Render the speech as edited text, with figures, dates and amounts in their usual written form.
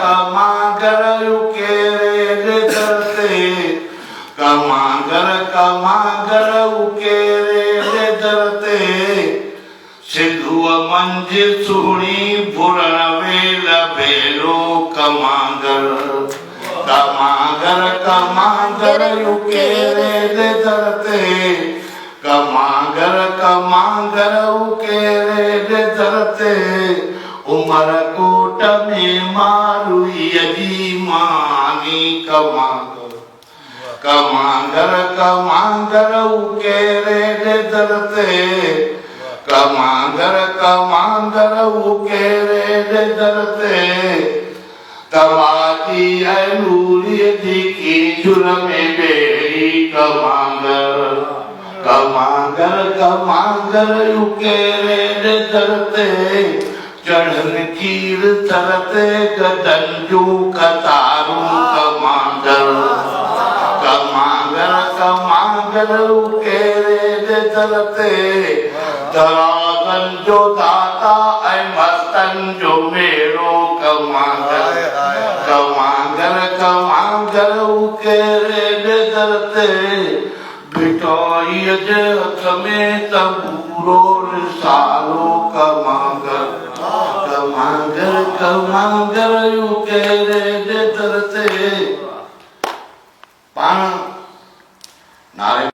कमागर उकेरे दरते कमागर उकेरे दरते सिंधुअ मंझ सुणी भुरण वेल भेरो कमागर उकेरे दरते कमागर उकेरे दरते उमरकोट में मारुई जी मानी कमागर उकेरे दरते कमागर उकेरे दरते तवाती नूरी की जुर्म बेड़ी कमागर उकेरे दरते चढ़न कीर तरते गदंजू कतारू कमागर उकेरे दरते दरागन जो दाता ऐ मस्तन जो मेरो कमागर उकेरे दरते बिटोई जे हथ में तबूरो सारो कमागर उकेरे